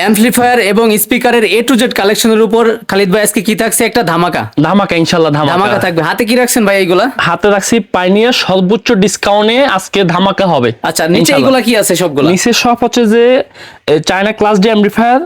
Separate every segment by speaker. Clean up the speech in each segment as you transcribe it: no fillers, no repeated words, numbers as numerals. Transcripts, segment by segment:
Speaker 1: Amplifier এবং স্পিকারের এ to Z কালেকশনের উপর খালিদ ভাই আজকে কি থাকছে? একটা ধামাকা
Speaker 2: ধামাকা ইনশাআল্লাহ
Speaker 1: ধামাকা থাকবে। হাতে কি রাখছেন ভাই এইগুলা?
Speaker 2: হাতে রাখছি পাইনিয়ার সর্বোচ্চ ডিসকাউন্টে আজকে ধামাকা হবে।
Speaker 1: আচ্ছা, নিচে এগুলা কি আছে সবগুলা?
Speaker 2: নিচে সব হচ্ছে যে China class D amplifier,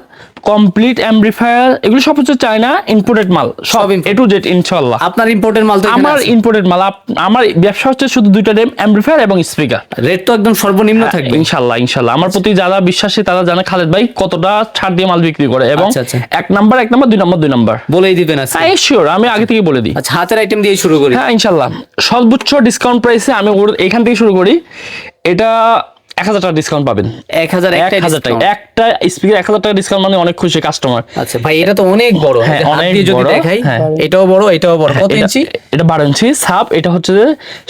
Speaker 2: complete amplifier, এগুলো সব হচ্ছে চায়না ইম্পোর্টেড মাল, সব এ টু জেড ইনশাআল্লাহ।
Speaker 1: আপনার ইম্পোর্টেড মাল তো এখানে
Speaker 2: আমার
Speaker 1: আছে?
Speaker 2: ইম্পোর্টেড মাল। আমার ব্যবসা হচ্ছে শুধু দুইটা অ্যাম্পলিফায়ার এবং স্পিকার।
Speaker 1: রেট তো একদম সর্বনিম্ন থাকবে
Speaker 2: ইনশাআল্লাহ ইনশাআল্লাহ। আমার প্রতি যারা বিশ্বাসী তারা জানে খালেদ ভাই কতটা ছাড় দিয়ে মাল বিক্রি করে, এবং
Speaker 1: আচ্ছা।
Speaker 2: এক নাম্বার, দুই নাম্বার
Speaker 1: বলেই দিবেন আজকে?
Speaker 2: হ্যাঁ শিওর, আমি আগে থেকে বলে দিই।
Speaker 1: আচ্ছা, হাতের আইটেম দিয়ে শুরু করি।
Speaker 2: হ্যাঁ ইনশাআল্লাহ, সর্বোচ্চ ডিসকাউন্ট প্রাইসে আমি এখান থেকে শুরু করি। এটা 1000 টাকা ডিসকাউন্ট পাবেন।
Speaker 1: 1000
Speaker 2: টাকা একটা স্পিকার, 1000 টাকা ডিসকাউন্ট মানে অনেক খুশি কাস্টমার।
Speaker 1: আচ্ছা ভাই, এটা তো অনেক বড়।
Speaker 2: হ্যাঁ অনেক বড়।
Speaker 1: দেখাই,
Speaker 2: হ্যাঁ
Speaker 1: এটাও বড়, এটাও বড়। কত ইঞ্চি?
Speaker 2: এটা 12 ইঞ্চি সাব। এটা হচ্ছে যে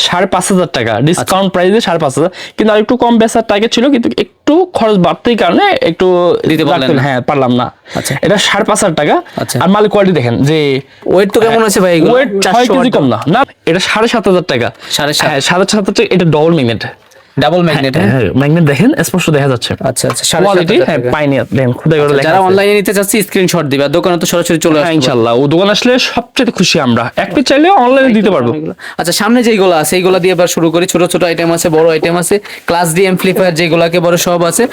Speaker 2: 5500 টাকা ডিসকাউন্ট প্রাইসে 5500, কিন্তু আর একটু কম বেচার টার্গেট ছিল, কিন্তু একটু খরচ বাড়তেই কারণে একটু
Speaker 1: দিতে পারলেন না।
Speaker 2: হ্যাঁ পারলাম না।
Speaker 1: আচ্ছা,
Speaker 2: এটা 5500 টাকা।
Speaker 1: আচ্ছা,
Speaker 2: আর মালের কোয়ালিটি দেখেন যে
Speaker 1: ওয়েট তো কেমন আছে ভাই? এগুলো
Speaker 2: ওয়েট 6 কেজি কম না। না এটা 7500 টাকা। 7.5 টাকা। এটা ডবল ম্যাগনেট।
Speaker 1: Double magnet.
Speaker 2: হ্যাঁ ম্যাগনেট দেখেন স্পষ্ট দেখা যাচ্ছে।
Speaker 1: আচ্ছা,
Speaker 2: কোয়ালিটি হ্যাঁ পাইনিয়ার দেখেন খুদাই করে লেখা।
Speaker 1: যারা অনলাইনে নিতে চাচ্ছে স্ক্রিনশট দিবে, আর দোকানে তো সরাসরি চলে আসবে
Speaker 2: ইনশাআল্লাহ। ও দোকান আসলে সবচেয়ে খুশি আমরা। এক পিস চাইলে অনলাইনে দিতে পারবো।
Speaker 1: আচ্ছা, সামনে যেগুলো আছে এইগুলো দিয়ে এবার শুরু করি। ছোট ছোট আইটেম আছে, বড় আইটেম আছে, ক্লাস ডি অ্যাম্পলিফায়ার যেগুলোকে বড় সব আছে।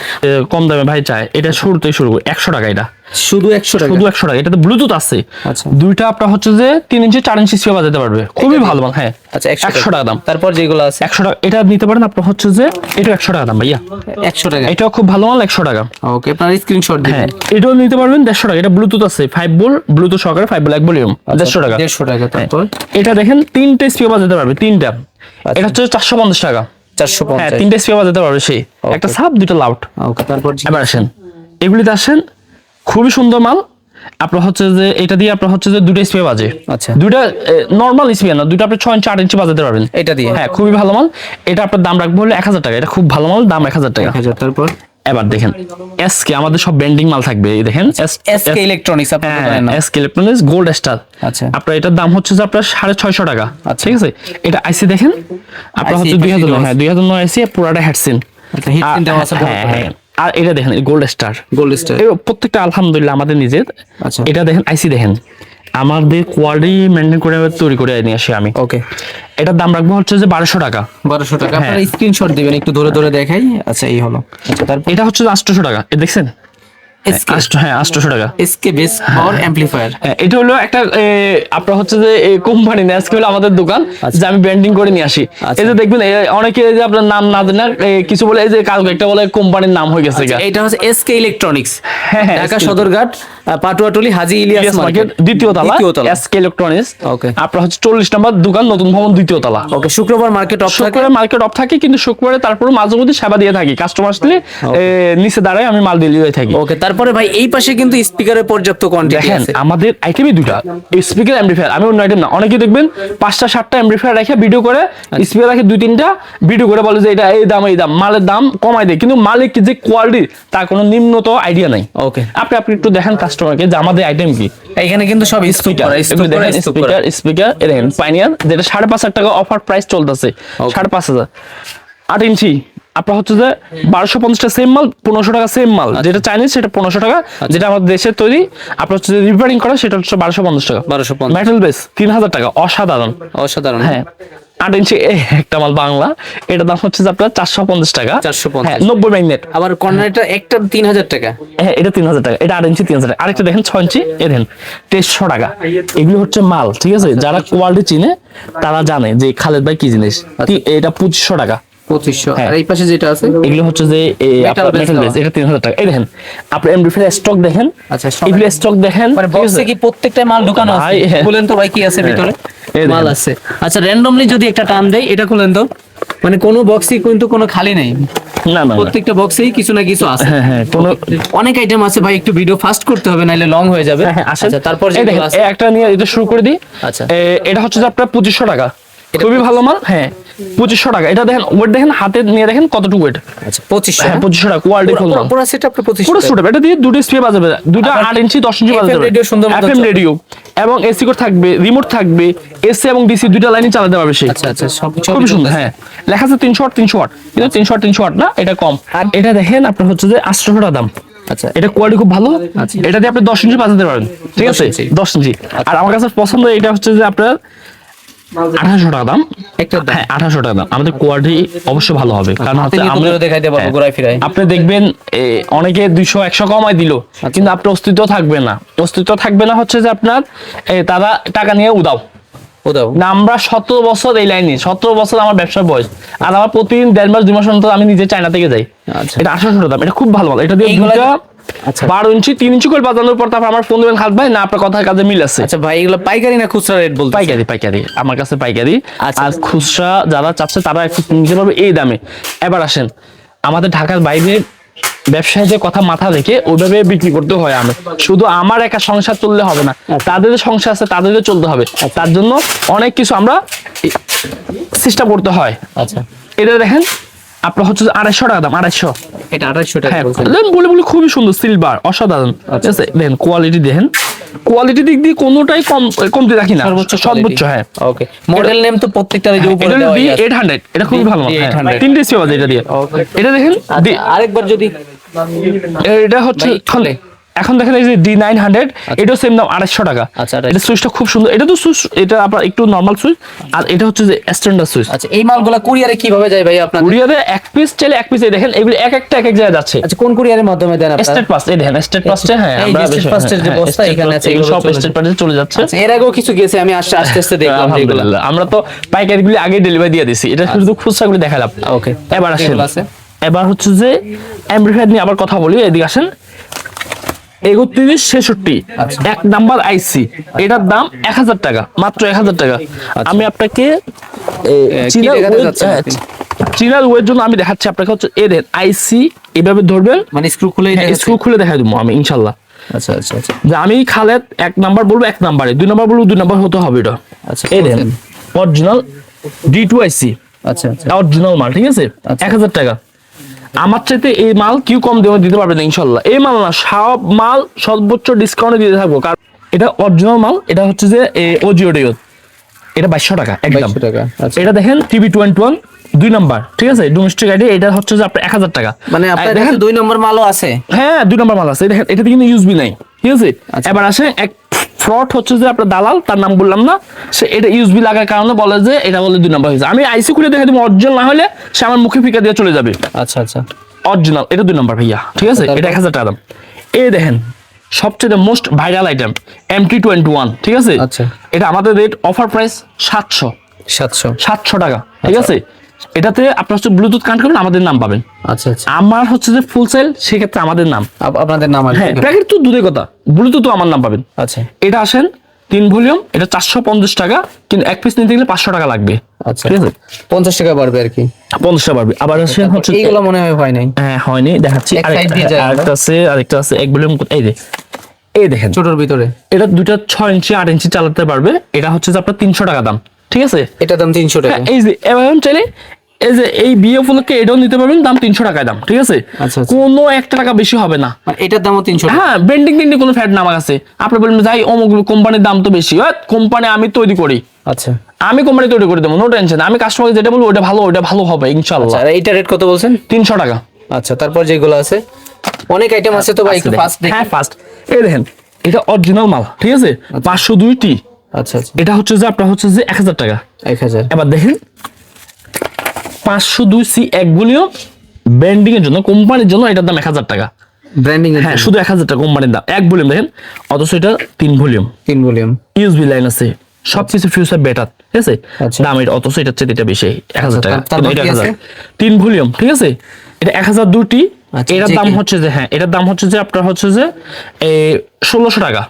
Speaker 2: কম দামে ভাই চাই, এটা শুরুতেই শুরু 100 টাকা। এটা
Speaker 1: শুধু 100 টাকা?
Speaker 2: শুধু 100 টাকা। এটাতে ব্লুটুথ আছে।
Speaker 1: আচ্ছা,
Speaker 2: দুইটা আপনার হচ্ছে যে 3 ইঞ্চি 4 ইঞ্চি স্পিকার বাজাতে পারবে, খুবই ভালো মাল। হ্যাঁ
Speaker 1: আচ্ছা,
Speaker 2: 100 টাকা দাম।
Speaker 1: তারপর যেগুলো আছে
Speaker 2: 100 টাকা এটা নিতে পারেন। আপনার হচ্ছে যে এটা 100 টাকা দাম ভাইয়া।
Speaker 1: 100 টাকা?
Speaker 2: এটাও খুব ভালো মাল, 100 টাকা।
Speaker 1: ওকে, আপনার স্ক্রিনশট দিন।
Speaker 2: হ্যাঁ এটাও নিতে পারবেন 150 টাকা। এটা ব্লুটুথ আছে 5 ভোল্ট ব্লুটুথ সহকারে, 5 ভোল্ট এক ভলিউম, 150 টাকা।
Speaker 1: 150 টাকা। তারপর
Speaker 2: এটা দেখেন 3টে স্পিকার বাজাতে পারবে, 3টা। এটা হচ্ছে 450 টাকা।
Speaker 1: 450?
Speaker 2: হ্যাঁ 3টে স্পিকার বাজাতে পারবে সেই। একটা সাব, দুটো লাউড।
Speaker 1: ওকে, তারপর
Speaker 2: এবার আসেন এগুলিতে আসেন, খুবই সুন্দর মাল। আপনার হচ্ছে যে এটা দিয়ে আপনার হচ্ছে যে দুটো স্পিকার বাজে।
Speaker 1: আচ্ছা,
Speaker 2: দুইটা নরমাল স্পিকার না, দুটো আপনি 6 ইঞ্চি 8 ইঞ্চি বাজাতে পারবেন
Speaker 1: এটা দিয়ে?
Speaker 2: হ্যাঁ খুবই ভালো মাল। এটা আপনার দাম রাখবো হলো 1000 টাকা। এটা খুব ভালো মাল, দাম 1000 টাকা।
Speaker 1: 1000। তারপর
Speaker 2: এবার দেখেন এসকে, আমাদের সব ব্র্যান্ডিং মাল থাকবে। এই দেখেন
Speaker 1: এসকে ইলেকট্রনিক্স, আপনার দোকানের নাম?
Speaker 2: SK electronics gold star.
Speaker 1: আচ্ছা,
Speaker 2: আপনার এটার দাম হচ্ছে যে আপনার 650 টাকা। ঠিক আছে। এটা আইসি দেখেন আপনার হচ্ছে 2009। হ্যাঁ 2009 আইসি, পুরাটা হেডসিন।
Speaker 1: আচ্ছা, হিটসিন দেওয়া আছে?
Speaker 2: হ্যাঁ। আর এটা দেখেন গোল্ড স্টার।
Speaker 1: গোল্ড স্টার
Speaker 2: প্রত্যেকটা আলহামদুলিল্লাহ আমাদের নিজের।
Speaker 1: আচ্ছা,
Speaker 2: এটা দেখেন আইসি দেখেন আমাদের কোয়ালিটি মেনটেন করে তৈরি করে নিয়ে আসি আমি।
Speaker 1: ওকে,
Speaker 2: এটার দাম রাখবো হচ্ছে যে 1200 টাকা।
Speaker 1: 1200 টাকা। আপনারা স্ক্রিনশট দিবেন, একটু ধরে ধরে দেখাই। আচ্ছা, এই হলো। আচ্ছা, তারপর
Speaker 2: এটা হচ্ছে 800 টাকা। এটা দেখছেন? হ্যাঁ 800 টাকা।
Speaker 1: এসকে বেস পাওয়ার অ্যাম্পলিফায়ার।
Speaker 2: এটা হলো একটা আপনার হচ্ছে যে কোম্পানি না, আজকে হলো আমাদের দোকান যে আমি ব্র্যান্ডিং করে নিয়ে আসি। এই যে দেখবেন অনেকে যে আপনার নাম না জানে কিছু বলে, এই যে কালকে একটা বলে কোম্পানির নাম হয়ে গেছে।
Speaker 1: এটা হচ্ছে এসকে ইলেকট্রনিক্স,
Speaker 2: হ্যাঁ
Speaker 1: ঢাকা সদরঘাট, পাটুয়াটুলি, হাজী ইলিয়াস মার্কেট,
Speaker 2: দ্বিতীয় তলা, এসকে ইলেকট্রনিক্স।
Speaker 1: ওকে,
Speaker 2: আপনার হচ্ছে 40 নম্বর দোকান, নতুন ভবন, দ্বিতীয় তলা।
Speaker 1: ওকে, শুক্রবার মার্কেট অফ থাকে?
Speaker 2: শুক্রবার মার্কেট অফ থাকে, কিন্তু শুক্রবারে তারপরে মাঝে মধ্যে সেবা দিয়ে থাকি। কাস্টমার আসলে নিচে দাঁড়ায় আমি মাল ডেলিভারি থাকি।
Speaker 1: ওকে, তারপরে ভাই এই পাশে কিন্তু স্পিকারের পর্যাপ্ত কোয়ান্টিটি আছে।
Speaker 2: আমাদের আইটেমই দুটো, স্পিকার অ্যাম্পলিফায়ার। আমি অন্য আইটেম না। অনেকে দেখবেন 5টা 7টা অ্যাম্পলিফায়ার রেখে ভিডিও করে, স্পিকার রাখে 2-3টা ভিডিও করে বলে যে এটা এই দাম এই দাম, মালের দাম কমাই দেয়, কিন্তু মালিক যে কোয়ালিটি তার কোনো নিম্নত আইডিয়া নাই।
Speaker 1: ওকে,
Speaker 2: আপনি একটু দেখেন কাস্টমারকে যে আমাদের আইটেম কি।
Speaker 1: এখানে কিন্তু সব স্পিকার
Speaker 2: স্পিকার দেখেন পাইনিয়ার, যেটা 5,500 টাকা অফার প্রাইস চলতেছে। 5,500 8 ইঞ্চি আপনার হচ্ছে যে 1250 টাকা সেম মাল, 1500 টাকা সেম মাল। যেটা চাইনিজ সেটা 1500 টাকা, যেটা আমাদের দেশের তৈরি আপনার হচ্ছে রিপেয়ারিং করা সেটা হচ্ছে 1250 টাকা।
Speaker 1: 1250
Speaker 2: মেটাল বেস 3000 টাকা। অসাধারণ
Speaker 1: অসাধারণ।
Speaker 2: হ্যাঁ 8 ইঞ্চি একটা মাল বাংলা, এটা দাম হচ্ছে যে আপনার 450 টাকা।
Speaker 1: 450
Speaker 2: 90 ম্যাগনেট।
Speaker 1: আবার কর্নারটা একটা 3000 টাকা।
Speaker 2: হ্যাঁ এটা 3000 টাকা। এটা 8 ইঞ্চি 3000 টাকা। আরেকটা দেখেন 6 ইঞ্চি, এ দেখেন 2300 টাকা। এগুলো হচ্ছে মাল, ঠিক আছে। যারা কোয়ালিটি চিনে তারা জানে যে খালেদ ভাই কি জিনিস। এটা 2500 টাকা।
Speaker 1: 2500। আর এই পাশে যেটা আছে
Speaker 2: এগুলো হচ্ছে যে মেটাল বেস, এটা 3000 টাকা। এই দেখেন আপনি এমডিএফ স্টক দেখেন।
Speaker 1: আচ্ছা,
Speaker 2: এগুলো স্টক দেখেন,
Speaker 1: মানে বক্সে কি প্রত্যেকটা মাল ঢোকানো আছে? বলেন তো ভাই কি আছে ভিতরে? মাল আছে। আচ্ছা, র্যান্ডমলি যদি একটা টান দেই, এটা খুলেন তো। মানে কোনো বক্সই কিন্তু কোনো খালি নাই,
Speaker 2: না না,
Speaker 1: প্রত্যেকটা বক্সেই কিছু না কিছু আছে।
Speaker 2: হ্যাঁ কোনো
Speaker 1: অনেক আইটেম আছে ভাই, একটু ভিডিও ফাস্ট করতে হবে নাইলে লং হয়ে যাবে।
Speaker 2: আচ্ছা
Speaker 1: তারপর
Speaker 2: এই দেখেন একটা নিয়ে এটা শুরু করে দিই।
Speaker 1: আচ্ছা,
Speaker 2: এটা হচ্ছে যে আপনার 2500 টাকা। খুবই ভালো মাল। হ্যাঁ 2500 টাকা। এটা দেখেন ওয়েট দেখেন, হাতে নিয়ে দেখেন কতটুকু ওয়েট।
Speaker 1: আচ্ছা 2500।
Speaker 2: হ্যাঁ 2500 টাকা কোয়ালিটি ফুল মাল।
Speaker 1: পুরো সেটআপ 2500।
Speaker 2: পুরো সেটআপ। এটা দিয়ে দুটো স্পিকার বাজাবে, দুটো 8 ইঞ্চি 10 ইঞ্চি বাজাবে।
Speaker 1: রেডিও সুন্দর মতো
Speaker 2: এফএম রেডিও এবং এসি কোড থাকবে, রিমোট থাকবে, এসি এবং ডিসি দুটো লাইনই চালাতে পারবে সে।
Speaker 1: আচ্ছা আচ্ছা, সব
Speaker 2: খুবই সুন্দর। হ্যাঁ লেখা আছে 300 ওয়াট 300 ওয়াট, কিন্তু 300 ওয়াট 300 ওয়াট না, এটা কম। আর এটা দেখেন আপনার হচ্ছে যে 800 টাকা দাম।
Speaker 1: আচ্ছা
Speaker 2: এটা কোয়ালিটি খুব ভালো। এটা দিয়ে আপনি 10 ইঞ্চি বাজাতে পারেন, ঠিক আছে, 10 ইঞ্চি। আর আমার কাছে পছন্দ এটা হচ্ছে যে আপনার 1800 টাকা দাম,
Speaker 1: একটা দাম।
Speaker 2: হ্যাঁ 1800 টাকা দাম। আমাদের কোয়ালিটি অবশ্যই ভালো হবে, কারণ হচ্ছে আমরা
Speaker 1: দেখাইতে পারবো ঘুরাই ফিরাই।
Speaker 2: আপনি দেখবেন অনেকে 200-100 কমাই দিল, কিন্তু আপনার অস্তিত্ব থাকবে না। অস্তিত্ব থাকবে না হচ্ছে যে আপনার তারা টাকা নিয়ে উদাও না। আমরা 17 বছর এই লাইনে, 17 বছর আমার ব্যবসার বয়স, আর আমার প্রতিদিন 1.5 মাস 2 মাস অন্তর আমি নিজে চায়না থেকে যাই। এটা 1800 টাকা দাম, এটা খুব ভালো। এটা দিয়ে দুটো 12 ইঞ্চি 3 ইঞ্চি করে বাজানোর পর তারপর আমার ফোন দেবেন খাত ভাই, না আপনার কথার কাজে মিল আছে।
Speaker 1: আচ্ছা ভাই এগুলো পাইকারি না খুচরা রেট বলতে?
Speaker 2: পাইকারি আমার কাছে পাইকারি। আর খুচরা যারা চাচ্ছে তারা একটু নিতে পারবে এই দামে। এবার আসেন, আমাদের ঢাকার বাইরে ব্যবসায়ীদের কথা মাথা রেখে ওইভাবে বিক্রি করতে হয়। আমি শুধু আমার একা সংসার চললে হবে না, তাদের সংসার আছে তাদেরও চলতে হবে। তার জন্য অনেক কিছু আমরা চেষ্টা করতে হয়।
Speaker 1: আচ্ছা
Speaker 2: এটা দেখেন আপনার হচ্ছে 250 টাকা দাম, 250।
Speaker 1: এটা 250 টাকা
Speaker 2: বলে খুবই সুন্দর, সিলভার, অসাধারণ। ঠিক আছে, দেখেন কোয়ালিটি, দেখেন কোয়ালিটি দিক দিয়ে কোনোটাই কমতি রাখি না, সর্বোচ্চ। হ্যাঁ ওকে।
Speaker 1: মডেল নেম তো প্রত্যেকটার এই যে উপরে দেওয়া আছে
Speaker 2: 800, এটা খুবই ভালো। তিনটে সিও আছে এটা দিয়ে। এটা দেখেন
Speaker 1: আরেকবার যদি
Speaker 2: এটা হচ্ছে এখন দেখেন এই যে D900, এটাও সেম দাম 250 টাকা। এটা সুইচটা খুব সুন্দর। এটা তো সুইচ, এটা আপনার একটু নরমাল সুইচ, আর এটা হচ্ছে যে স্ট্যান্ডার্ড সুইচ।
Speaker 1: আচ্ছা এই মালগুলা কুরিয়ারে কিভাবে যায় ভাই আপনাদের?
Speaker 2: কুরিয়ারে এক পিস চাইলে এক পিস, দেখেন এগুলো এক একটা এক এক জায়গায় যাচ্ছে।
Speaker 1: আচ্ছা কোন কুরিয়ারের মাধ্যমে দেন আপনারা?
Speaker 2: স্টেট পাস, এই দেখেন স্টেট পাসে। হ্যাঁ আমরা
Speaker 1: স্টেট পাসের যে বস্তা এখানে আছে এগুলো
Speaker 2: সব স্টেট পাসে চলে যাচ্ছে।
Speaker 1: আচ্ছা এর আগেও কিছু গেছে, আমি আস্তে আস্তে দেখলাম যেগুলো।
Speaker 2: আমরা তো পাইকারিগুলি আগে ডেলিভারি দিয়ে দিছি, এটা শুধু খুচরাগুলি দেখালাম।
Speaker 1: ওকে
Speaker 2: এবার আসেন, এবার হচ্ছে যে অ্যাম্প্লিফায়ার নিয়ে আবার কথা বলি। এদিকে আসেন, 3166 এক নাম্বার আইসি, এটার দাম 1000 টাকা, মাত্র 1000 টাকা। আমি আপনাকে চিনার ওয়ের জন্য আমি দেখাচ্ছি আপনাকে। হচ্ছে এই দেখেন আইসি, এভাবে ধরবেন, মানে স্ক্রু খুলে দেখাই দেবো আমি ইনশাল্লাহ।
Speaker 1: আচ্ছা আচ্ছা আচ্ছা,
Speaker 2: যে আমি খালেদ 1 নাম্বার বলবো 1 নাম্বারে, 2 নাম্বার বলবো 2 নাম্বার হতে হবে এটা। আচ্ছা এই দেখেন অরিজিনাল D2 আইসি। আচ্ছা আচ্ছা অরিজিনাল মাল, ঠিক আছে, 1000 টাকা। আমার চাইতে এই মাল কেউ কম দিতে পারবে না ইনশাল্লাহ। এই মাল না, সব মাল সর্বোচ্চ ডিসকাউন্টে দিতে থাকবো, কারণ এটা অরিজিনাল মাল। এটা হচ্ছে যে OGODO, এটা 2200 টাকা একদম। এটা দেখেন TB21 2 নাম্বার, ঠিক আছে, ডোমেস্টিক আইডি। এটা হচ্ছে যে আপনার 1000 টাকা।
Speaker 1: মানে আপনার দেখেন 2 নম্বর মালও আছে? হ্যাঁ
Speaker 2: 2 নাম্বার মাল আছে। দেখেন এটাতে কিন্তু ইউএসবি নাই, ঠিক আছে। এবার আসে এক ফ্রড হচ্ছে যে আপনার দালাল, তার নাম বললাম না, সে এটা ইউএসবি লাগার কারণে বলে যে এটা বলে 2 নাম্বার হয়েছে। আমি আইসি খুলে দেখে দিব, অরিজিনাল না হলে সে আমার মুখে ফিকা দিয়ে চলে যাবে। আচ্ছা আচ্ছা অরিজিনাল, এটা 2 নাম্বার ভাইয়া, ঠিক আছে, এটা 1000 টাকা দাম। এই দেখেন সবচেয়ে মোস্ট ভাইরাল আইটেম MT21, ঠিক আছে। আচ্ছা এটা আমাদের রেট অফার প্রাইস 700 টাকা, ঠিক আছে। এটাতে আপনার হচ্ছে ব্লুটুথ কানেক্ট করবেন, আমাদের নাম পাবেন। আচ্ছা আচ্ছা আমার হচ্ছে যে ফুল সেল, সেক্ষেত্রে আমাদের নাম, আপনাদের নাম আসবে। হ্যাঁ প্যাকেট তো দূরের কথা, ব্লুটুথও আমার নাম পাবেন। আচ্ছা এটা আসেন 3 ভলিউম, এটা 450 টাকা, কিন্তু এক পিস নিতে গেলে 500 টাকা লাগবে। আচ্ছা ঠিক আছে, 50 টাকা বাড়বে আর কি, 50 টাকা বাড়বে। আবার আসেন হচ্ছে এইগুলো মনে হয় নাই। হ্যাঁ হয়নি, দেখাচ্ছি। আরেকটা আছে 1 ভলিউম, এই যে এই দেখেন ছোটর ভিতরে, এটা দুটো 6 ইঞ্চি 8 ইঞ্চি চালাতে পারবে। এটা হচ্ছে যে আপনার 300 টাকা দাম, ঠিক আছে, এটা দাম 300 টাকা। এই যে এবার চাইলে এই যে এই বিয়ে উপলক্ষে এটাও নিতে পারবেন, দাম 300 টাকায় দাম, ঠিক আছে। কোনো 1 টাকা বেশি হবে না, এটার দামও 300 টাকা। হ্যাঁ ব্র্যান্ডিং কোনো ফ্যাট নাম আছে। আপনি বলবেন যাই অমুক কোম্পানির দাম তো বেশি, কোম্পানি আমি তৈরি করি। আচ্ছা আমি কোম্পানি তৈরি করে দেবো, নো টেনশন। আমি কাস্টমারকে যেটা বলবো ওটা ভালো হবে ইনশাআল্লাহ। এইটা রেট কত বলছেন? 300 টাকা। আচ্ছা তারপর যেগুলো আছে অনেক আইটেম আছে তো ভাই, একটু ফাস্ট দেখেন। হ্যাঁ ফাস্ট, এই দেখেন এটা অরিজিনাল মাল, ঠিক আছে, 502টি। আচ্ছা আচ্ছা এটা হচ্ছে যে আপনার হচ্ছে যে 1000 টাকা, 1000। এবার দেখেন 502C 1 ভলিউম ব্র্যান্ডিং এর জন্য, কোম্পানির জন্য এটার দাম 1000 টাকা ব্র্যান্ডিং এর। হ্যাঁ শুধু 1000 টাকা কোম্পানির দাম, 1 ভলিউম দেখেন। অথচ এটা 3 ভলিউম ইউএসবি লাইন আছে, সবকিছু ফিউচার বেটার, ঠিক আছে। দাম এটা, অথচ এটা চেয়ে এটা বেশি 1000 টাকা, কিন্তু এটা 1000 3 ভলিউম, ঠিক আছে। এটা 1002টি। এটার দাম হচ্ছে যে, হ্যাঁ এটার দাম হচ্ছে যে আপনার হচ্ছে যে 1600 টাকা।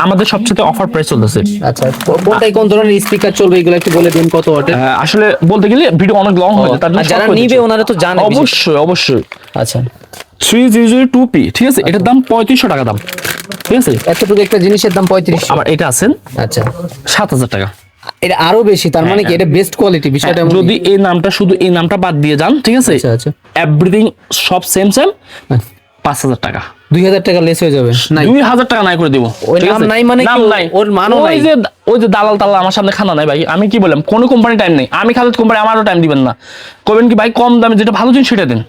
Speaker 2: আমাদের সবচেয়ে অফার প্রাইস চলতেছে। আচ্ছা কোনটাই কোন ধরনের স্পিকার চলবে এগুলো একটু বলে দিন, কত ওয়াটের? আসলে বলতে গেলে ভিডিও অনেক লং হয়ে যায়, তার জন্য যারা নিবে ওনারা তো জানে অবশ্যই। আচ্ছা 3002P, ঠিক আছে, এটার দাম 3500 টাকা দাম, ঠিক আছে। এতটুকু একটা জিনিসের দাম 3500। আবার এটা আছেন আচ্ছা 7000 টাকা। এটা আরো বেশি, তার মানে কি এটা বেস্ট কোয়ালিটি বিষয়টা। যদি এই নামটা, শুধু এই নামটা বাদ দিয়ে যান, ঠিক আছে, আচ্ছা এভরিথিং সব সেম 5000 টাকা, 2000 টাকা লেস হয়ে যাবে। 2000 টাকা নাই করে দিব, ওই নাম নাই মানে কি, ওর মানও নাই। ওই যে দালাল আমার সামনে খানা নাই ভাই। আমি কি বললাম, কোন কোম্পানি টাইম নেই, আমি খালেদ কোম্পানি আমারও টাইম দিবেন না। কইবেন কি ভাই কম দামে যেটা ভালো জিনিস সেটা দেন।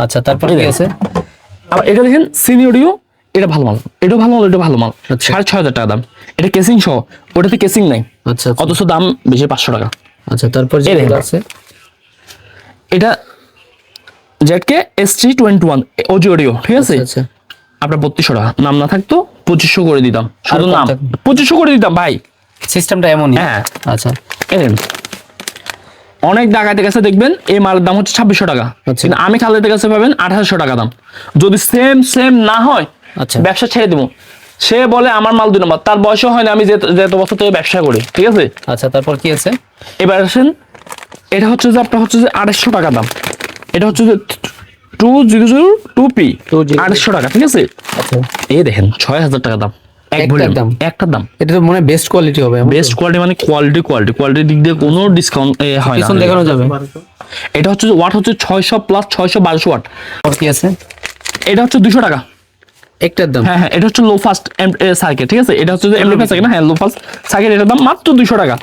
Speaker 2: আচ্ছা তারপরে কি আছে? আবার এটা দেখেন সিনি অডিও, এটা ভালো মাল, এটা ভালো মাল, এটা ভালো মাল, 6,500 টাকা দাম। এটা কেসিং সহ, ওটাতে কেসিং নাই,
Speaker 1: আচ্ছা
Speaker 2: অথচ দাম বেশি 500 টাকা।
Speaker 1: আচ্ছা, তারপর যে আছে
Speaker 2: এটা ZK SG21 ওজি অডিও, ঠিক আছে,
Speaker 1: আচ্ছা
Speaker 2: আপনার 3200 টাকা, নাম না থাকতো 2500 করে দিতাম, শুধু নাম 2500 করে দিতাম ভাই,
Speaker 1: সিস্টেমটা এমনই।
Speaker 2: হ্যাঁ
Speaker 1: আচ্ছা,
Speaker 2: এলেন অনেক ডাকাতের কাছে দেখবেন এই মালের দাম হচ্ছে 2600 টাকা, কিন্তু আমি খালেদের কাছে পাবেন 2800 টাকা দাম। যদি সেম না হয়
Speaker 1: আচ্ছা
Speaker 2: ব্যবসা ছেড়ে দেবো। সে বলে আমার মাল 2 নম্বর, তার বয়সও হয় না, আমি যেত বছর থেকে ব্যবসা করি, ঠিক আছে।
Speaker 1: আচ্ছা, তারপর কি আছে?
Speaker 2: এবার আসেন, এটা হচ্ছে যে আপনার হচ্ছে যে 2800 টাকা দাম, এটা হচ্ছে যে 2002P 2800 টাকা, ঠিক আছে।
Speaker 1: আচ্ছা,
Speaker 2: এই দেখেন 6000 টাকা দাম,
Speaker 1: একটার দাম,
Speaker 2: একটার দাম।
Speaker 1: এটা তো মনে বেস্ট কোয়ালিটি হবে।
Speaker 2: বেস্ট কোয়ালিটি মানে কোয়ালিটির দিক দিয়ে কোনো ডিসকাউন্ট হয় না,
Speaker 1: পিছন দেখানো যাবে।
Speaker 2: এটা হচ্ছে ওয়াট হচ্ছে 600 প্লাস 600 ওয়াট।
Speaker 1: আর কি আছে?
Speaker 2: এটা হচ্ছে 200 টাকা
Speaker 1: একটার দাম।
Speaker 2: হ্যাঁ, এটা হচ্ছে লো ফাস্ট সার্কিট, ঠিক আছে। এটা হচ্ছে যে এমপ্লিফায়ার সার্কিট না, হ্যাঁ লো ফাস্ট সার্কিট, এটার দাম মাত্র 200 টাকা।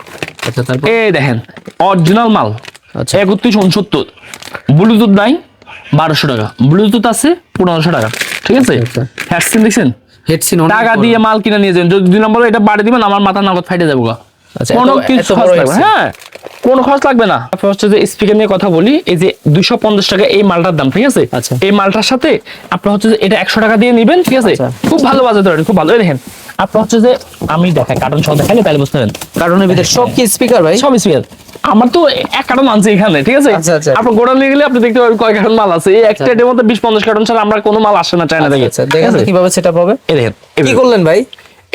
Speaker 1: আচ্ছা, তারপর
Speaker 2: এই দেখেন অরিজিনাল মাল,
Speaker 1: আচ্ছা
Speaker 2: 3169, ব্লুটুথ নাই 1200 টাকা, ব্লুটুথ আছে 1500 টাকা, ঠিক আছে। হ্যাডসিন দেখছেন,
Speaker 1: হেডসিন
Speaker 2: টাকা দিয়ে মাল কিনে নিয়ে যান, যদি 2 নম্বরে এটা বাড়ি দিবেন আমার মাথা নাগদ ফাইটে যাবো গা।
Speaker 1: আচ্ছা,
Speaker 2: কোনো কিছু খরচ লাগবে, হ্যাঁ কোনো খরচ লাগবে না। তারপর হচ্ছে যে স্পিকার নিয়ে কথা বলি, এই যে 250 টাকা এই মালটার দাম, ঠিক আছে।
Speaker 1: আচ্ছা,
Speaker 2: এই মালটার সাথে আপনার হচ্ছে যে এটা 100 টাকা দিয়ে নিবেন, ঠিক আছে। খুব ভালো বাজার দর, খুব ভালো। দেখেন আপনার হচ্ছে যে আমি দেখাই কার্টন সহ দেখাইলে তাহলে বুঝতে পারবেন।
Speaker 1: কারণের ভিতরে সব কি স্পিকার ভাই?
Speaker 2: সব স্পিকার, আমার তো এক কার্টন আনছে এখানে, ঠিক আছে।
Speaker 1: আচ্ছা, আচ্ছা।
Speaker 2: আপনার গোডাউন নিয়ে গেলে আপনি দেখতে পাবেন কয় কার্টন মাল আছে। এই একটা এর মধ্যে 20-50 কার্টন ছাড়া আমরা কোনো মাল আসে না চায়না থেকে।
Speaker 1: আচ্ছা, দেখেন তো কিভাবে সেটআপ হবে।
Speaker 2: এই দেখেন
Speaker 1: কি করলেন ভাই?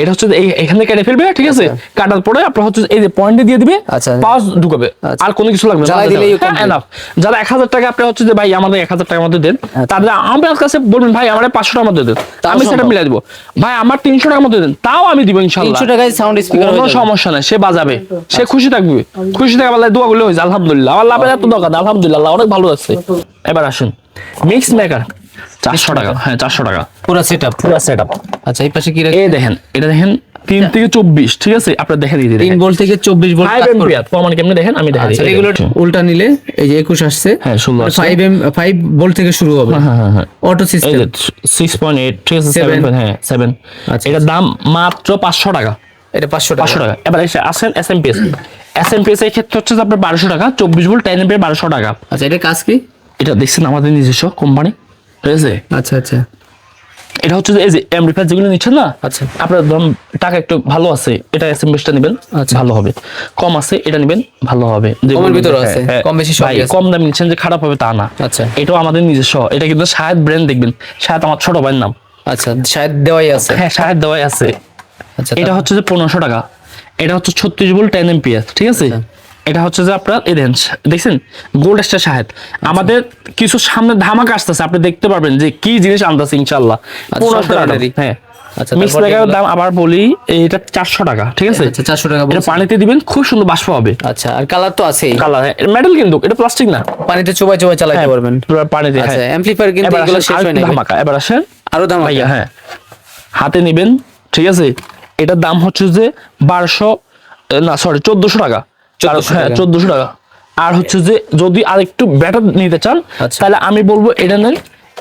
Speaker 2: এটা হচ্ছে এখানে কেটে ফেলবে, ঠিক আছে। কাটার পরে আপনার হচ্ছে এই যে পয়েন্টে দিয়ে দিবে,
Speaker 1: আচ্ছা,
Speaker 2: পাওয়ার ঢুকাবে, আর কোনো কিছু লাগবে না।
Speaker 1: জ্বালাই দিলেই
Speaker 2: এনাফ। যারা 1000 টাকা আপনি হচ্ছে যে ভাই আমাদের 1000 টাকার মধ্যে দেন, তাহলে আমার কাছে বলবেন ভাই আমার 500 টাকার মধ্যে দেন, আমি সেটা মিলাই দিব। ভাই আমার 300 টাকার মধ্যে দেন, তাও আমি দিব ইনশাআল্লাহ।
Speaker 1: 300 টাকায় সাউন্ড স্পিকার
Speaker 2: কোনো সমস্যা নাই, সে বাজাবে, সে খুশি থাকবে, খুশি থাকা বলে দোয়া করলে হইছে আলহামদুলিল্লাহ। আমার লাভের এত দরকার, আলহামদুলিল্লাহ অনেক ভালো আছে। এবার আসুন মিক্স মেকার 400 টাকা, হ্যাঁ 400 টাকা
Speaker 1: পুরো সেটআপ। আচ্ছা, এই পাশে কি রাখছেন?
Speaker 2: এই দেখেন, এটা দেখেন 3 থেকে 24, ঠিক আছে। আপনার দেখা দিয়ে দিই
Speaker 1: 3 ভোল্ট থেকে 24 ভোল্ট
Speaker 2: 5 এম্পিয়ার প্রমাণ কেমনে দেখেন, আমি দেখাই দিই।
Speaker 1: রেগুলার উল্টা নিলে এই যে 21 আসছে,
Speaker 2: হ্যাঁ 16 আছে,
Speaker 1: 5 ভোল্ট থেকে শুরু হবে।
Speaker 2: হ্যাঁ
Speaker 1: অটো
Speaker 2: এই
Speaker 1: সিস্টেম
Speaker 2: যে 6.8, ঠিক আছে 7, হ্যাঁ 7।
Speaker 1: আচ্ছা,
Speaker 2: এটার দাম মাত্র 500 টাকা,
Speaker 1: এটা 500
Speaker 2: টাকা। এবার এসে আসেন এসএমপিএস এর ক্ষেত্রে হচ্ছে আপনার 1200 টাকা, 24 ভোল্ট 10 এম্পিয়ার 1200 টাকা।
Speaker 1: আচ্ছা, এটা কাজ কি?
Speaker 2: এটা দেখছেন আমাদের নিজস্ব কোম্পানি, ঠিক আছে।
Speaker 1: আচ্ছা আচ্ছা,
Speaker 2: এটা হচ্ছে যে এই যে এমপ্লিফায়ার যেগুলো নিচ্ছেন না,
Speaker 1: আচ্ছা
Speaker 2: আপনার ধরুন টাকা একটু ভালো আছে, এটা এসএমপিএসটা নেবেন,
Speaker 1: আচ্ছা,
Speaker 2: ভালো হবে। কম আছে এটা নেবেন, ভালো হবে।
Speaker 1: কমের ভিতরে আছে, কম বেশি সবই আছে।
Speaker 2: কম দাম নিচ্ছেন যে খারাপ হবে তা না।
Speaker 1: আচ্ছা,
Speaker 2: এটাও আমাদের নিজস্ব, এটা কিন্তু শাহেদ ব্র্যান্ড, দেখবেন শাহেদ আমার ছোট ভাইয়ের নাম।
Speaker 1: আচ্ছা, শায়দ দেওয়াই আছে।
Speaker 2: হ্যাঁ শাহেদ দেওয়াই আছে।
Speaker 1: আচ্ছা,
Speaker 2: এটা হচ্ছে যে 1500 টাকা, এটা হচ্ছে 36 ভোল্ট 10 এম্পিয়ার, ঠিক আছে। এটা হচ্ছে যে আপনার এই রেঞ্জ দেখছেন, গোল্ড স্টার শাহেদ। আমাদের কিছু সামনে ধামাকা আসতেছে, আপনি দেখতে পারবেন যে কি জিনিস আনতেছে ইনশাআল্লাহ। 1500 টাকা, হ্যাঁ।
Speaker 1: আচ্ছা,
Speaker 2: মিক্স মেকারের দাম আবার বলি, এটা 400 টাকা, ঠিক আছে।
Speaker 1: আচ্ছা, 400 টাকা
Speaker 2: এটা পানিতে দিবেন, খুব সুন্দর বাষ্প হবে।
Speaker 1: আচ্ছা, আর কালার তো আছেই।
Speaker 2: কালার মেটাল কিন্তু, এটা প্লাস্টিক না,
Speaker 1: পানিতে চোবাই চোবাই চালাতে পারবেন
Speaker 2: পানিতে।
Speaker 1: আচ্ছা, অ্যামপ্লিফায়ার কিন্তু এগুলো শেষ হয় না
Speaker 2: ধামাকা। এবার আসেন
Speaker 1: আরো ধামাকা,
Speaker 2: হ্যাঁ হাতে নেবেন, ঠিক আছে। এটার দাম হচ্ছে যে 1400 টাকা, 1400 টাকা। আর হচ্ছে যে যদি আর একটু বেটার নিতে চান, তাহলে আমি বলবো এটা নেন।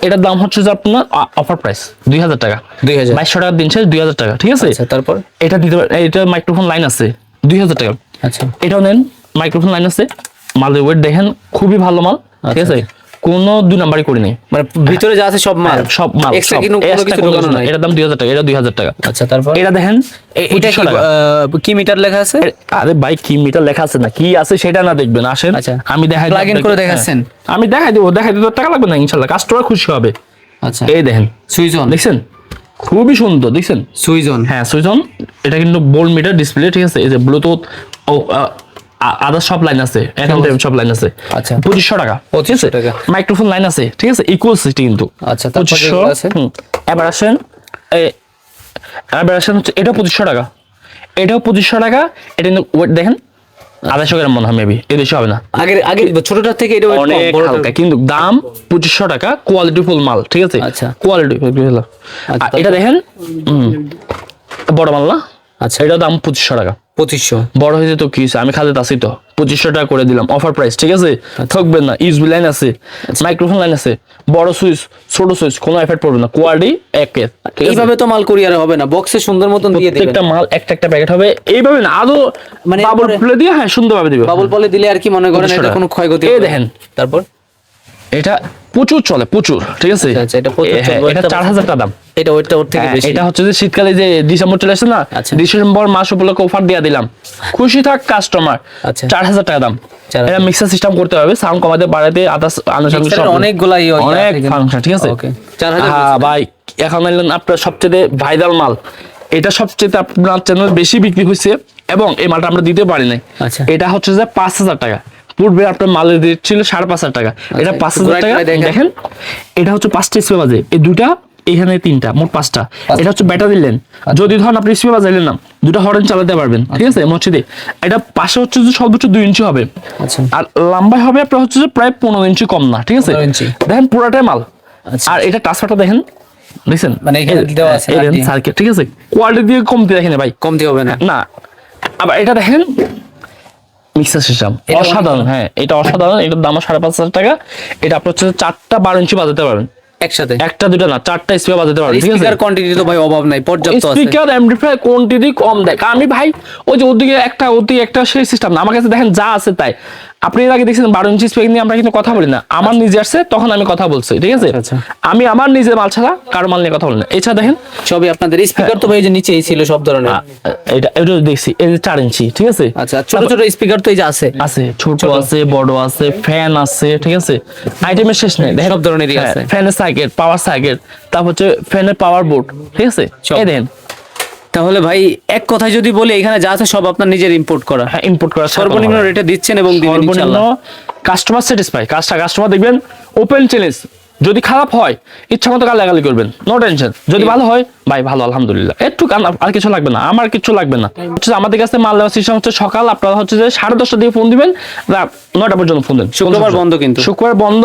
Speaker 2: এটার দাম হচ্ছে যে আপনার অফার প্রাইস 2000 টাকা, 2200 টাকার দিন শেষ 2000 টাকা, ঠিক আছে।
Speaker 1: তারপর
Speaker 2: এটা দিতে পারেন, এটা মাইক্রোফোন লাইন আছে 2000 টাকা।
Speaker 1: আচ্ছা,
Speaker 2: এটাও নেন, মাইক্রোফোন লাইন আছে, মালের ওয়েট দেখেন খুবই ভালো মাল, ঠিক আছে। কোনো 2 নাম্বারই করি নাই,
Speaker 1: মানে ভিতরে যা আছে সব মাল,
Speaker 2: সব মাল
Speaker 1: এক্সট্রা কোনো কিছু ঢোকানো নাই।
Speaker 2: এটার দাম 2000 টাকা, এটা 2000 টাকা।
Speaker 1: আচ্ছা, তারপর
Speaker 2: এটা দেখেন,
Speaker 1: এটা কি মিটার লেখা আছে?
Speaker 2: আরে ভাই কি মিটার লেখা আছে না, কি আছে সেটা না দেখবেন, আসেন আমি দেখাই।
Speaker 1: প্লাগ ইন করে দেখাচ্ছেন?
Speaker 2: আমি দেখাই দেবো, দেখাই দিতে টাকা লাগবে না ইনশাআল্লাহ, কাস্টমার খুশি হবে।
Speaker 1: আচ্ছা,
Speaker 2: এই দেখেন
Speaker 1: সুইচ অন
Speaker 2: দেখছেন, খুবই সুন্দর দেখছেন,
Speaker 1: সুইচ অন।
Speaker 2: হ্যাঁ সুইচ অন। এটা কিন্তু বোল্ড মিটার ডিসপ্লে, ঠিক আছে। এই যে ব্লুটুথ ও আদার সব লাইন আছে, এখন সব লাইন আছে।
Speaker 1: আচ্ছা,
Speaker 2: 2500 টাকা,
Speaker 1: 2500 টাকা।
Speaker 2: মাইক্রোফোন লাইন আছে, ঠিক আছে, ইকুয়াল সিটি কিন্তু।
Speaker 1: আচ্ছা,
Speaker 2: 2500 আছে। এবার আসেন হচ্ছে এটা 2500 টাকা, এটাও 2500 টাকা। এটা ওয়েট দেখেন 250 গ্রাম মনে হয়, মেবি এর বেশি হবে না।
Speaker 1: আগে ছোটটার থেকে এটা
Speaker 2: অনেক হালকা, কিন্তু দাম 2500 টাকা, কোয়ালিটি ফুল মাল, ঠিক আছে।
Speaker 1: আচ্ছা,
Speaker 2: কোয়ালিটি। এটা দেখেন বড় মাল না,
Speaker 1: আচ্ছা
Speaker 2: এটা দাম 2500 টাকা।
Speaker 1: 2500
Speaker 2: বড় হয়েছে তো কি হয়েছে, আমি খালি আছি তো, 2500 টাকা করে দিলাম অফার প্রাইস, ঠিক আছে? ঠকবেন না। ইউএসবি লাইন আছে, মাইক্রোফোন লাইন আছে, বড় সুইচ ছোট সুইচ, কোনো এফেক্ট পড়বে না, কোয়ালিটি একের।
Speaker 1: এইভাবে তো মাল কুরিয়ারে হবে না, বক্সে সুন্দর মতন দিয়ে দিবেন।
Speaker 2: প্রত্যেকটা মাল একটা একটা প্যাকেট হবে এইভাবে না, আদৌ
Speaker 1: মানে
Speaker 2: বাবল ফুলে দিয়ে হ্যাঁ সুন্দরভাবে দিবে।
Speaker 1: বাবল পলে দিলে আর কি মনে করেন এটা কোনো ক্ষয়ক্ষতি
Speaker 2: এই
Speaker 1: হবে না।
Speaker 2: দেখেন,
Speaker 1: তারপর
Speaker 2: এটা প্রচুর চলে, প্রচুর, ঠিক আছে?
Speaker 1: আচ্ছা, এটা প্রচুর
Speaker 2: হ্যাঁ,
Speaker 1: চলবে।
Speaker 2: এটা 4000 টাকা দাম।
Speaker 1: এটা ওর থেকে
Speaker 2: হ্যাঁ,
Speaker 1: বেশি।
Speaker 2: এটা হচ্ছে যে শীতকালে যে ডিসেম্বর চলে আসছে না,
Speaker 1: আচ্ছা।
Speaker 2: ডিসেম্বর মাস উপলক্ষে অফার দিয়ে দিলাম, খুশি থাক কাস্টমার।
Speaker 1: আচ্ছা।
Speaker 2: 4000 টাকা দাম।
Speaker 1: 4000
Speaker 2: এটা মিক্সার সিস্টেম করতে হবে, সাউন্ড কমাতে বাড়াতে, আদার্স আনুষঙ্গিক সব
Speaker 1: অনেকগুলাই
Speaker 2: অনেক ফাংশন, ঠিক আছে?
Speaker 1: ওকে 4000
Speaker 2: হ্যাঁ ভাই, এখন এলেন আপনার সবচেয়ে ভাইরাল মাল, এটা সবচেয়ে আপনার চ্যানেল বেশি বিক্রি হয়েছে এবং এই মালটা আমরা দিতে পারি নাই।
Speaker 1: আচ্ছা।
Speaker 2: এটা হচ্ছে যে 5000 টাকা। পূর্বে আপনার মালের রেট ছিল 5,500 টাকা, এটা 5000 টাকা। দেখেন এটা হচ্ছে 5টা স্পিকার বাজে, এই দুইটা এখানে 3টা, মোট 5টা। এটা হচ্ছে ব্যাটারি লেন, যদি ধরেন আপনি স্পিকার বাজাইলেন না, দুটো হর্ন চালাতে পারবেন, ঠিক আছে? মসজিদে এটা পাশে হচ্ছে যে সর্বোচ্চ 2 ইঞ্চি হবে,
Speaker 1: আচ্ছা।
Speaker 2: আর লম্বায় হবে আপনার হচ্ছে যে প্রায় 15 ইঞ্চি কম না, ঠিক আছে?
Speaker 1: 15 ইঞ্চি।
Speaker 2: দেখেন পুরাটাই মাল।
Speaker 1: আচ্ছা।
Speaker 2: আর এটা ট্রান্সফারটা দেখেন, দেখছেন
Speaker 1: মানে এখানে দেওয়া আছে
Speaker 2: সার্কিট, ঠিক আছে? কোয়ালিটি দিয়ে কমতি দেখেন ভাই,
Speaker 1: কমতি হবে না।
Speaker 2: না। আবার এটা দেখেন মিক্সার সিস্টেম, অসাধারণ। হ্যাঁ, এটা অসাধারণ, এটার দাম 5,500 টাকা। এটা আপনি হচ্ছে 4টা 12 ইঞ্চি বাজাতে পারবেন
Speaker 1: একসাথে,
Speaker 2: একটা দুটো না, 4টা স্পিকার বাজাতে পারবেন, ঠিক আছে?
Speaker 1: স্পিকার কোয়ান্টিটি তো ভাই অভাব নাই, পর্যাপ্ত আছে।
Speaker 2: স্পিকার অ্যাম্পলিফায়ার কোয়ান্টিটি কম দেয়, কারণ আমি ভাই ওই যে ওদিকে একটা সেই সিস্টেম না, আমার কাছে দেখেন যা আছে তাই। আপনি এর আগে দেখছেন 12 ইঞ্চি স্পিকার নিয়ে আমরা কিন্তু কথা বলি না, আমার নিজে আসছে তখন আমি কথা বলছি, ঠিক আছে?
Speaker 1: আচ্ছা।
Speaker 2: আমি আমার নিজের মাল ছাড়া কারো মাল নিয়ে কথা বলি না। এছাড়া দেখেন
Speaker 1: সবই আপনাদের স্পিকার তো ভাই যে নিচেই ছিল সব ধরনের।
Speaker 2: এটা দেখছি, এই যে 4 ইঞ্চি, ঠিক আছে?
Speaker 1: আচ্ছা, ছোট ছোট স্পিকার তো এই যে আছে,
Speaker 2: ছোট আছে, বড় আছে, ফ্যান আছে, ঠিক আছে? আইটেমের শেষ নেই, দেখেন
Speaker 1: সব ধরনেরই আছে।
Speaker 2: ফ্যানের সার্কিট, পাওয়ার সার্কিট, তারপর হচ্ছে ফ্যানের পাওয়ার বোর্ড, ঠিক আছে? এই দেখেন।
Speaker 1: তাহলে ভাই এক কথায় যদি বলি, এখানে যা আছে সব আপনার নিজের ইম্পোর্ট করা।
Speaker 2: হ্যাঁ, ইম্পোর্ট করা
Speaker 1: সর্বনিম্ন রেটে দিচ্ছেন এবং দিবেন ইনশাআল্লাহ।
Speaker 2: কাস্টমার স্যাটিসফাই, কাস্টমার দেখবেন ওপেন চ্যালেঞ্জ। যদি খারাপ হয় ইচ্ছা মতো গালাগালি করবেন, নো টেনশন। যদি ভালো হয় ভাই ভালো, আলহামদুলিল্লাহ, একটু আর কিছু লাগবে না, আমার কিছু লাগবে না। হচ্ছে আমাদের কাছে মাল দেওয়ার সিস্টেম হচ্ছে সকাল আপনারা হচ্ছে যে 10:30 দিকে ফোন দিবেন, রাত 9টা পর্যন্ত ফোন দেন।
Speaker 1: শুক্রবার বন্ধ, কিন্তু
Speaker 2: শুক্রবার বন্ধ।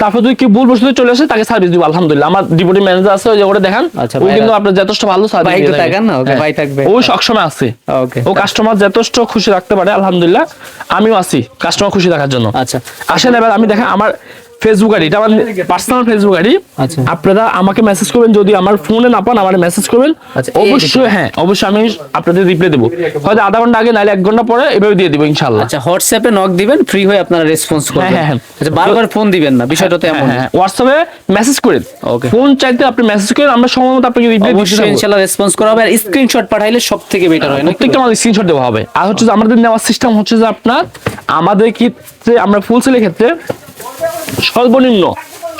Speaker 2: তারপর যদি কি ভুল বসতে চলে আসে তাকে সার্ভিস দিব, আলহামদুলিল্লাহ। আমার ডিপুটি ম্যানেজার আছে, ওই যে ওটা দেখান,
Speaker 1: আচ্ছা,
Speaker 2: ও কিন্তু আপনার যথেষ্ট ভালো সার্ভিস
Speaker 1: ভাই
Speaker 2: দিয়ে
Speaker 1: একটু তাকান না, ওকে ভাই থাকবে,
Speaker 2: ও সবসময় আছে।
Speaker 1: ওকে,
Speaker 2: ও কাস্টমার যথেষ্ট খুশি রাখতে পারে, আলহামদুলিল্লাহ। আমিও আছি কাস্টমার খুশি রাখার জন্য।
Speaker 1: আচ্ছা,
Speaker 2: আসেন এবার আমি দেখেন আমার ফেসবুক আইডি, এটা আমার পার্সোনাল ফেসবুক আইডি।
Speaker 1: আচ্ছা।
Speaker 2: আপনারা আমাকে মেসেজ করবেন, যদি আমার ফোনে না পান আমার মেসেজ করবেন,
Speaker 1: আচ্ছা,
Speaker 2: অবশ্যই। হ্যাঁ, অবশ্যই আমি আপনাদের রিপ্লাই দেবো, হয়তো আধা ঘন্টা আগে নাহলে 1 ঘন্টা পরে, এভাবে দিয়ে দিব ইনশাআল্লাহ।
Speaker 1: আচ্ছা, হোয়াটসঅ্যাপে নক দিবেন, ফ্রি হয়ে আপনারা রেসপন্স করবেন।
Speaker 2: হ্যাঁ।
Speaker 1: আচ্ছা, বারবার ফোন দিবেন না, বিষয়টা তো এমন।
Speaker 2: হ্যাঁ, হোয়াটসঅ্যাপে মেসেজ করেন,
Speaker 1: ওকে।
Speaker 2: ফোন চাইতে আপনি মেসেজ করেন, আমরা সময় মতো আপনাকে রিপ্লাই দিতে
Speaker 1: অবশ্যই
Speaker 2: থাকবো।
Speaker 1: ইনশাআল্লাহ রেসপন্স করা হবে, আর স্ক্রিনশট পাঠাইলে সবথেকে বেটার হয় না?
Speaker 2: প্রত্যেকটা আমাদের স্ক্রিনশট দেওয়া হবে। আর হচ্ছে যে আমাদের নেওয়ার সিস্টেম হচ্ছে যে আপনার আমাদের ক্ষেত্রে, আমরা ফুল সেলের ক্ষেত্রে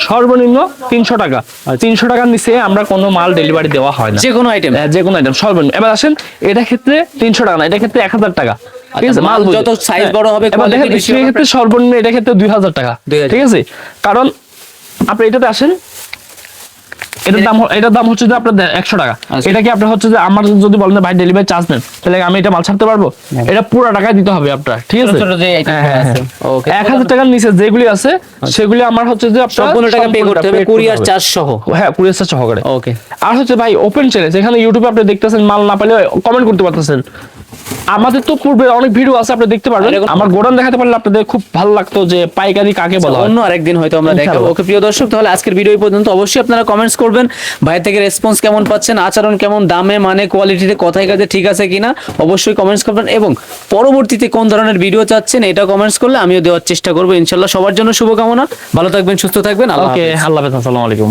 Speaker 2: সর্বনিম্ন 300 টাকা, 300 টাকার নিচে আমরা কোনো মাল ডেলিভারি দেওয়া হয় না,
Speaker 1: যে কোনো আইটেম।
Speaker 2: যে কোনো আইটেম সর্বনিম্ন। এবার আসেন, এটা ক্ষেত্রে 300 টাকা না, এটা ক্ষেত্রে 1000 টাকা, ঠিক আছে? মাল
Speaker 1: যত সাইজ বড় হবে,
Speaker 2: এবার দেখেন এই ক্ষেত্রে সর্বনিম্ন, এটা ক্ষেত্রে 2000 টাকা, ঠিক আছে? কারণ আপনি এটাতে আসেন, এটার দাম হচ্ছে যে আপনার 100 টাকা। এটা কি আপনার হচ্ছে যে আমার যদি বলেন ভাই ডেলিভারি চার্জ নেন, তাহলে আমি এটা মাল ছাড়তে পারবো? এটা পুরো টাকায় দিতে হবে আপনার, ঠিক আছে? 1000 টাকার নিচে যেগুলি আছে সেগুলি আমার হচ্ছে যে
Speaker 1: সম্পূর্ণ টাকা পে করতে হবে, কুরিয়ার চার্জ সহ।
Speaker 2: হ্যাঁ, কুরিয়ার চার্জ সহকারে।
Speaker 1: ওকে।
Speaker 2: আর হচ্ছে ভাই ওপেন চ্যালেঞ্জ, এখানে ইউটিউবে আপনি দেখতেছেন, মাল না পেলে কমেন্ট করতে পারতেছেন। আমাদের তো পূর্বে অনেক ভিডিও আছে, আপনি দেখতে পারবেন। আমার গোডাউন দেখাতে পারলে আপনাদের খুব ভালো লাগতো, যে পাইকারি কাকে বলা হয়।
Speaker 1: অন্য আরেকদিন হয়তো আমরা দেখাবো। ওকে প্রিয় দর্শক, তাহলে আজকের ভিডিও এই পর্যন্ত। অবশ্যই আপনারা কমেন্টস করবেন, ভাই থেকে রেসপন্স কেমন পাচ্ছেন, আচরণ কেমন, দামে মানে কোয়ালিটিতে কথায় কাজে ঠিক আছে কিনা, অবশ্যই কমেন্টস করবেন। এবং পরবর্তীতে কোন ধরনের ভিডিও চাচ্ছেন এটা কমেন্টস করলে আমিও দেওয়ার চেষ্টা করবো ইনশাআল্লাহ। সবার জন্য শুভকামনা, ভালো থাকবেন, সুস্থ থাকবেন।
Speaker 2: ওকে, আল্লাহ হাফেজ, আসসালামু আলাইকুম।